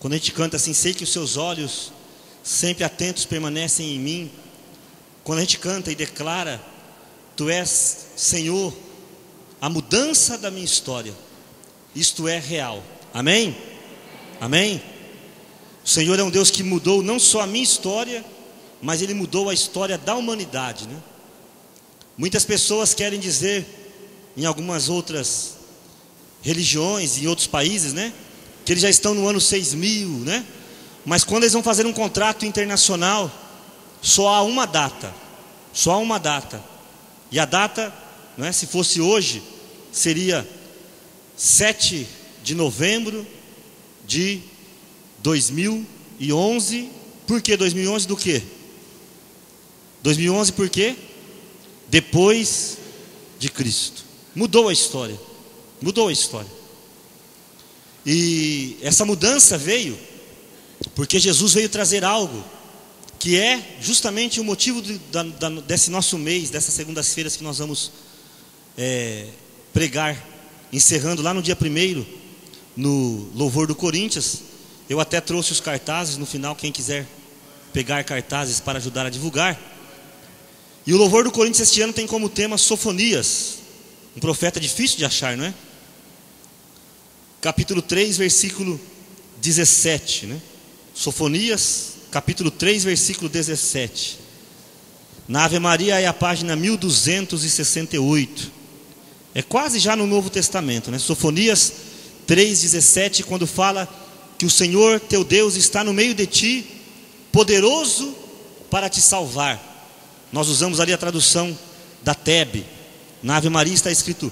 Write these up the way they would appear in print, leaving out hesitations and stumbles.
Quando a gente canta assim, sei que os seus olhos sempre atentos permanecem em mim. Quando a gente canta e declara, tu és, Senhor, a mudança da minha história. Isto é real. Amém? Amém? O Senhor é um Deus que mudou não só a minha história, mas Ele mudou a história da humanidade, né? Muitas pessoas querem dizer, em algumas outras religiões e outros países, né, que eles já estão no ano 6000, né? Mas quando eles vão fazer um contrato internacional, só há uma data. Só há uma data. E a data, né, se fosse hoje, seria 7 de novembro de 2011. Por que 2011 do quê? 2011 por quê? Depois de Cristo. Mudou a história. Mudou a história. E essa mudança veio porque Jesus veio trazer algo que é justamente o motivo desse nosso mês, dessas segundas-feiras que nós vamos pregar, encerrando lá no dia 1º, no louvor do Corinthians. Eu até trouxe os cartazes no final, quem quiser pegar cartazes para ajudar a divulgar. E o louvor do Corinthians este ano tem como tema Sofonias, um profeta difícil de achar, não é? Capítulo 3, versículo 17, né? Sofonias, capítulo 3, versículo 17. Na Ave Maria é a página 1268. É quase já no Novo Testamento, né? Sofonias 3,17, quando fala que o Senhor teu Deus está no meio de ti, poderoso para te salvar. Nós usamos ali a tradução da Tebe. Na Ave Maria está escrito: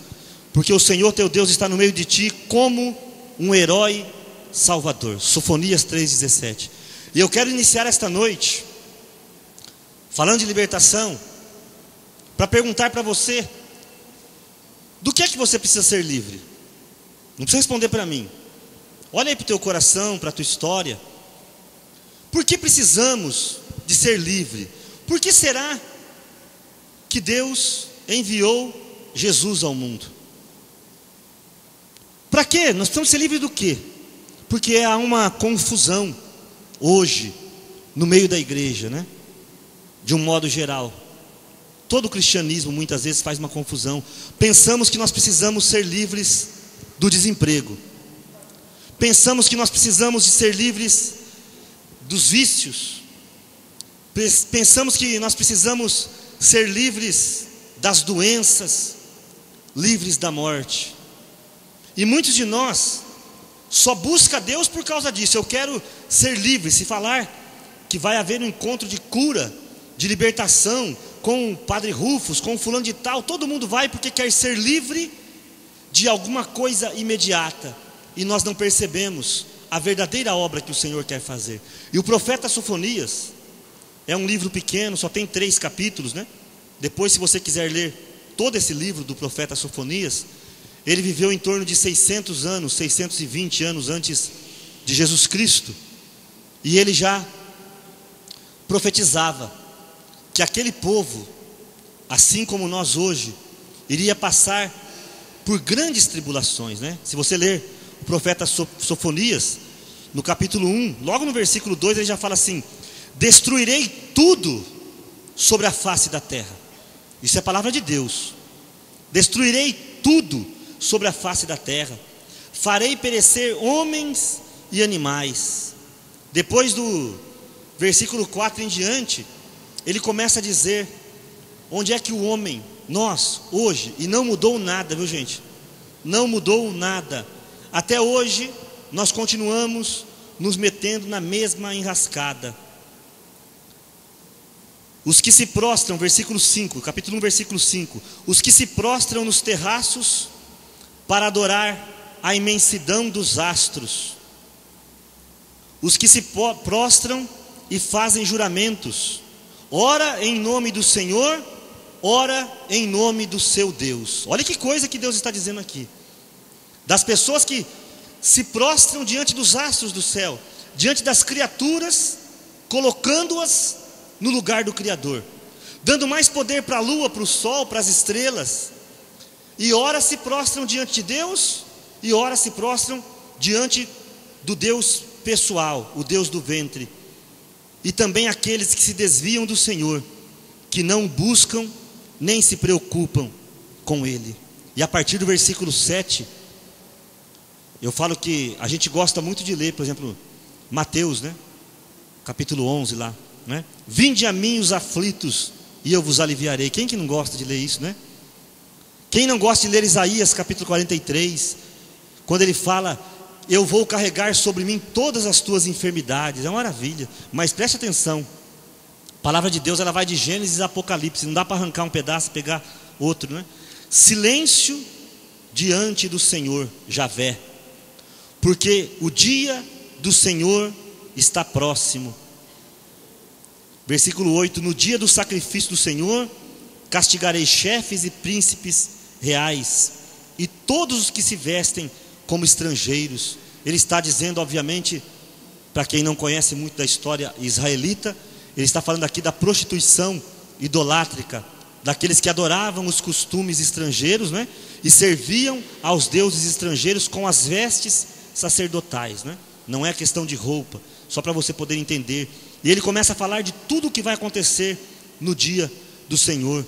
porque o Senhor teu Deus está no meio de ti como um herói salvador. Sofonias 3,17. E eu quero iniciar esta noite falando de libertação, para perguntar para você: do que é que você precisa ser livre? Não precisa responder para mim. Olha aí para o teu coração, para a tua história. Por que precisamos de ser livre? Por que será que Deus enviou Jesus ao mundo? Para quê? Nós precisamos ser livres do quê? Porque há uma confusão hoje no meio da igreja, né? De um modo geral. Todo o cristianismo muitas vezes faz uma confusão. Pensamos que nós precisamos ser livres do desemprego. Pensamos que nós precisamos de ser livres dos vícios. Pensamos que nós precisamos ser livres das doenças, livres da morte. E muitos de nós só buscam Deus por causa disso. Eu quero ser livre. Se falar que vai haver um encontro de cura, de libertação, com o Padre Rufus, com o fulano de tal, todo mundo vai porque quer ser livre de alguma coisa imediata. E nós não percebemos a verdadeira obra que o Senhor quer fazer. E o profeta Sofonias é um livro pequeno, só tem 3 capítulos, né? Depois, se você quiser ler todo esse livro do profeta Sofonias, ele viveu em torno de 600 anos, 620 anos antes de Jesus Cristo. E ele já profetizava que aquele povo, assim como nós hoje, iria passar por grandes tribulações, né? Se você ler o profeta Sofonias, no capítulo 1, logo no versículo 2, ele já fala assim: destruirei tudo sobre a face da terra. Isso é a palavra de Deus. Destruirei tudo sobre a face da terra, farei perecer homens e animais. Depois do versículo 4 em diante, ele começa a dizer onde é que o homem, nós, hoje, e não mudou nada, viu gente? Não mudou nada. Até hoje, nós continuamos nos metendo na mesma enrascada. Os que se prostram, versículo 5, capítulo 1, versículo 5. Os que se prostram nos terraços para adorar a imensidão dos astros. Os que se prostram e fazem juramentos, ora em nome do Senhor, ora em nome do seu Deus. Olha que coisa que Deus está dizendo aqui. Das pessoas que se prostram diante dos astros do céu, diante das criaturas, colocando-as no lugar do Criador, dando mais poder para a lua, para o sol, para as estrelas. E ora se prostram diante de Deus, e ora se prostram diante do Deus pessoal, o Deus do ventre, e também aqueles que se desviam do Senhor, que não buscam nem se preocupam com Ele. E a partir do versículo 7, eu falo que a gente gosta muito de ler, por exemplo, Mateus, né? Capítulo 11 lá, né? Vinde a mim os aflitos e eu vos aliviarei. Quem que não gosta de ler isso, né? Quem não gosta de ler Isaías capítulo 43, quando ele fala: eu vou carregar sobre mim todas as tuas enfermidades. É uma maravilha, mas preste atenção, a palavra de Deus, ela vai de Gênesis a Apocalipse, não dá para arrancar um pedaço e pegar outro, né? Silêncio diante do Senhor Javé, porque o dia do Senhor está próximo. Versículo 8: no dia do sacrifício do Senhor, castigarei chefes e príncipes reais, e todos os que se vestem como estrangeiros. Ele está dizendo, obviamente, para quem não conhece muito da história israelita, ele está falando aqui da prostituição idolátrica, daqueles que adoravam os costumes estrangeiros, né? E serviam aos deuses estrangeiros com as vestes sacerdotais, né? Não é questão de roupa, só para você poder entender. E ele começa a falar de tudo o que vai acontecer no dia do Senhor.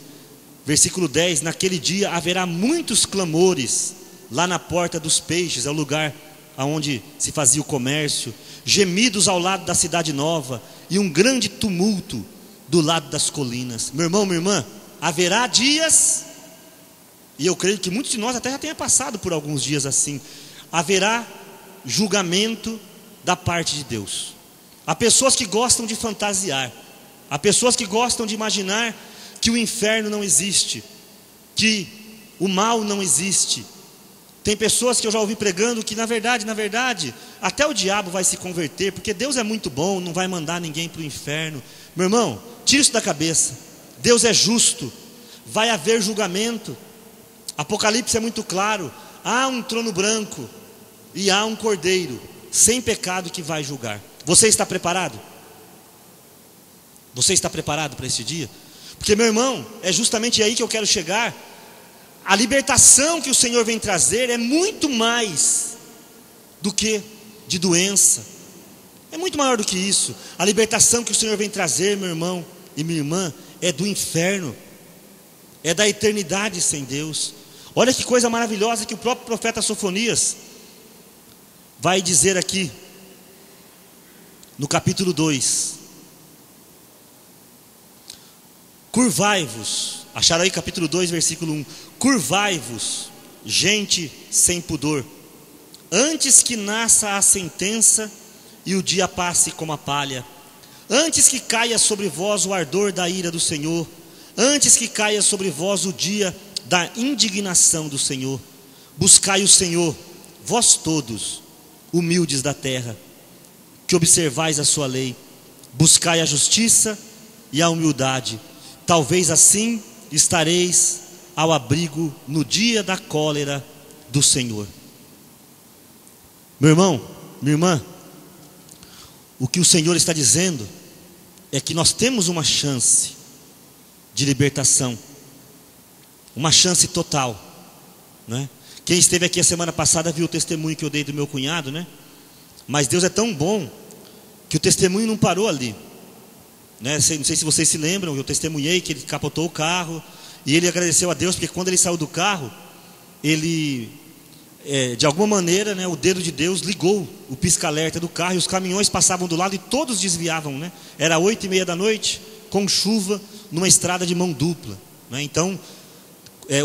Versículo 10: naquele dia haverá muitos clamores lá na porta dos peixes, é o lugar aonde se fazia o comércio, gemidos ao lado da cidade nova, e um grande tumulto do lado das colinas. Meu irmão, minha irmã, haverá dias, e eu creio que muitos de nós até já tenha passado por alguns dias assim, haverá julgamento da parte de Deus. Há pessoas que gostam de fantasiar, há pessoas que gostam de imaginar que o inferno não existe, que o mal não existe. Tem pessoas que eu já ouvi pregando que na verdade, até o diabo vai se converter, porque Deus é muito bom, não vai mandar ninguém para o inferno. Meu irmão, tira isso da cabeça. Deus é justo, vai haver julgamento. Apocalipse é muito claro: há um trono branco e há um cordeiro sem pecado que vai julgar. Você está preparado? Você está preparado para esse dia? Porque, meu irmão, é justamente aí que eu quero chegar. A libertação que o Senhor vem trazer é muito mais do que de doença, é muito maior do que isso. A libertação que o Senhor vem trazer, meu irmão e minha irmã, é do inferno, é da eternidade sem Deus. Olha que coisa maravilhosa que o próprio profeta Sofonias vai dizer aqui no capítulo 2. Curvai-vos, acharam aí capítulo 2 versículo 1. Curvai-vos, gente sem pudor, antes que nasça a sentença e o dia passe como a palha, antes que caia sobre vós o ardor da ira do Senhor, antes que caia sobre vós o dia da indignação do Senhor. Buscai o Senhor, vós todos, humildes da terra, que observais a sua lei. Buscai a justiça e a humildade, talvez assim estareis ao abrigo no dia da cólera do Senhor. Meu irmão, minha irmã, o que o Senhor está dizendo é que nós temos uma chance de libertação, uma chance total, né? Quem esteve aqui a semana passada viu o testemunho que eu dei do meu cunhado, né? Mas Deus é tão bom que o testemunho não parou ali, né? Não sei se vocês se lembram, eu testemunhei que ele capotou o carro e ele agradeceu a Deus, porque quando ele saiu do carro, ele, de alguma maneira, né, o dedo de Deus ligou o pisca-alerta do carro, e os caminhões passavam do lado e todos desviavam, né? Era 8:30 da noite, com chuva, numa estrada de mão dupla, né? Então,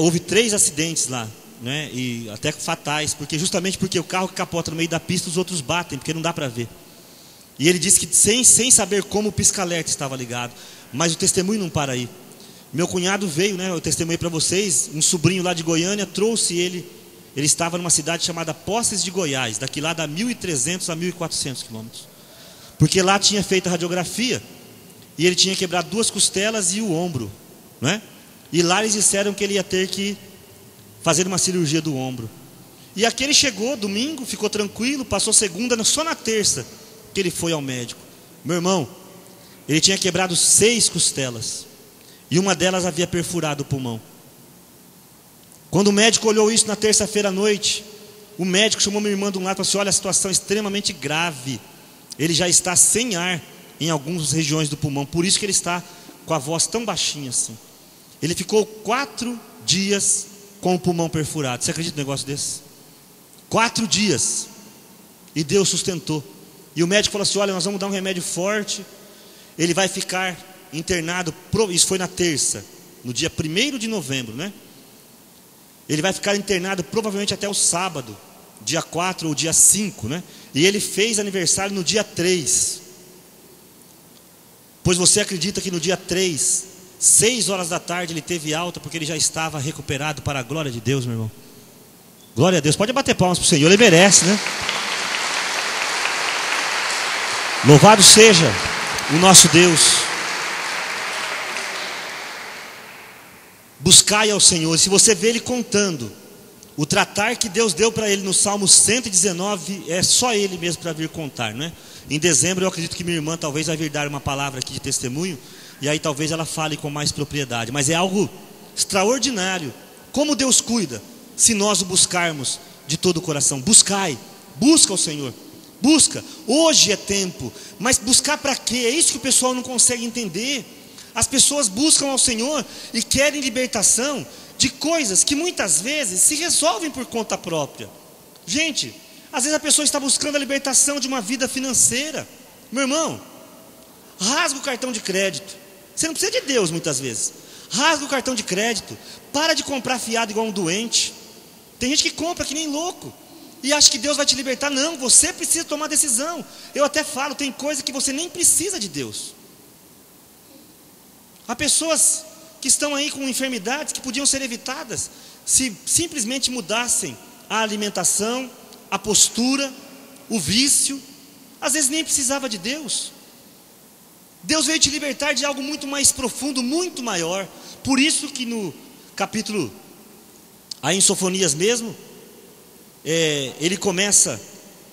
houve 3 acidentes lá, né? E até fatais, justamente porque o carro que capota no meio da pista, os outros batem, porque não dá para ver. E ele disse que sem saber como o pisca-alerta estava ligado. Mas o testemunho não para aí. Meu cunhado veio, né, eu testemunhei para vocês, um sobrinho lá de Goiânia trouxe ele estava numa cidade chamada Poços de Goiás, daqui lá dá 1.300 a 1.400 quilômetros, porque lá tinha feito a radiografia, e ele tinha quebrado 2 costelas e o ombro, né? E lá eles disseram que ele ia ter que fazer uma cirurgia do ombro. E aqui ele chegou domingo, ficou tranquilo, passou segunda, só na terça que ele foi ao médico. Meu irmão, ele tinha quebrado 6 costelas, e uma delas havia perfurado o pulmão. Quando o médico olhou isso na terça-feira à noite, o médico chamou minha irmã de um lado e falou assim: olha, a situação é extremamente grave, ele já está sem ar em algumas regiões do pulmão. Por isso que ele está com a voz tão baixinha assim. Ele ficou 4 dias com o pulmão perfurado. Você acredita num negócio desse? 4 dias. E Deus sustentou. E o médico falou assim: olha, nós vamos dar um remédio forte. Ele vai ficar internado. Isso foi na terça, no dia 1º de novembro, né? Ele vai ficar internado provavelmente até o sábado, dia 4 ou dia 5, né? E ele fez aniversário no dia 3. Pois você acredita que no dia 3, 6 horas da tarde, ele teve alta, porque ele já estava recuperado, para a glória de Deus, meu irmão. Glória a Deus. Pode bater palmas para o Senhor, ele merece, né? Louvado seja o nosso Deus. Buscai ao Senhor. Se você vê ele contando o tratar que Deus deu para ele no Salmo 119, é só ele mesmo para vir contar, né? Em dezembro eu acredito que minha irmã talvez vai vir dar uma palavra aqui de testemunho, e aí talvez ela fale com mais propriedade. Mas é algo extraordinário como Deus cuida, se nós o buscarmos de todo o coração. Buscai, busca o Senhor, busca. Hoje é tempo, mas buscar para quê? É isso que o pessoal não consegue entender. As pessoas buscam ao Senhor e querem libertação de coisas que muitas vezes se resolvem por conta própria. Gente, às vezes a pessoa está buscando a libertação de uma vida financeira. Meu irmão, rasga o cartão de crédito. Você não precisa de Deus muitas vezes. Rasga o cartão de crédito. Para de comprar fiado igual um doente. Tem gente que compra que nem louco e acha que Deus vai te libertar. Não, você precisa tomar decisão. Eu até falo, tem coisa que você nem precisa de Deus. Há pessoas que estão aí com enfermidades que podiam ser evitadas se simplesmente mudassem a alimentação, a postura, o vício. Às vezes nem precisava de Deus. Deus veio te libertar de algo muito mais profundo, muito maior. Por isso que no capítulo, aí em Sofonias mesmo, ele começa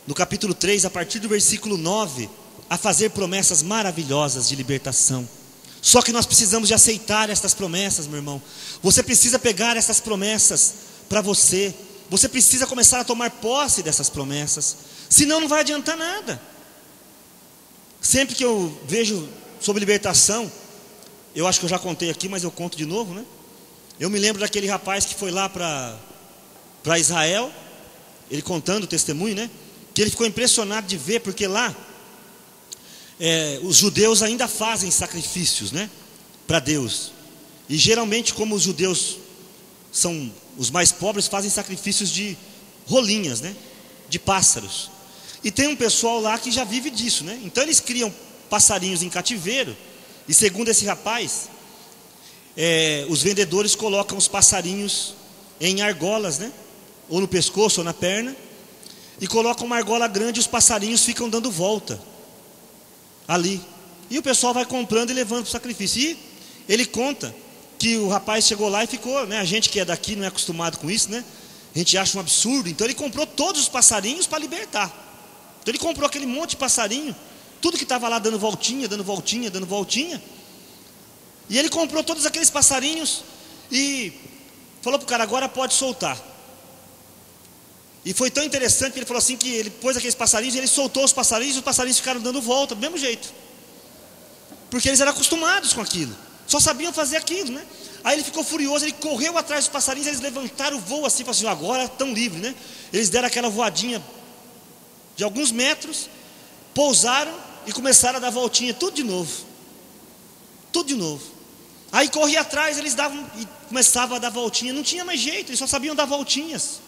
no capítulo 3, a partir do versículo 9, a fazer promessas maravilhosas de libertação. Só que nós precisamos de aceitar estas promessas, meu irmão. Você precisa pegar essas promessas para você. Você precisa começar a tomar posse dessas promessas. Senão não vai adiantar nada. Sempre que eu vejo sobre libertação, eu acho que eu já contei aqui, mas eu conto de novo, né? Eu me lembro daquele rapaz que foi lá para Israel, ele contando o testemunho, né? Que ele ficou impressionado de ver, porque lá os judeus ainda fazem sacrifícios, né, para Deus. E geralmente, como os judeus são os mais pobres, fazem sacrifícios de rolinhas, né, de pássaros. E tem um pessoal lá que já vive disso, né? Então eles criam passarinhos em cativeiro. E segundo esse rapaz, os vendedores colocam os passarinhos em argolas, né, ou no pescoço ou na perna, e colocam uma argola grande e os passarinhos ficam dando volta ali, e o pessoal vai comprando e levando para o sacrifício. E ele conta que o rapaz chegou lá e ficou, né? A gente que é daqui não é acostumado com isso, né? A gente acha um absurdo. Então ele comprou todos os passarinhos para libertar. Então ele comprou aquele monte de passarinho, tudo que estava lá dando voltinha, dando voltinha, dando voltinha. E ele comprou todos aqueles passarinhos e falou para o cara: agora pode soltar. E foi tão interessante que ele falou assim, que ele pôs aqueles passarinhos, ele soltou os passarinhos, e os passarinhos ficaram dando volta do mesmo jeito, porque eles eram acostumados com aquilo, só sabiam fazer aquilo, né? Aí ele ficou furioso, ele correu atrás dos passarinhos, eles levantaram o voo assim, falaram assim: agora estão livres, né? Eles deram aquela voadinha de alguns metros, pousaram e começaram a dar voltinha, tudo de novo. Tudo de novo. Aí corria atrás, eles davam e começavam a dar voltinha, não tinha mais jeito, eles só sabiam dar voltinhas.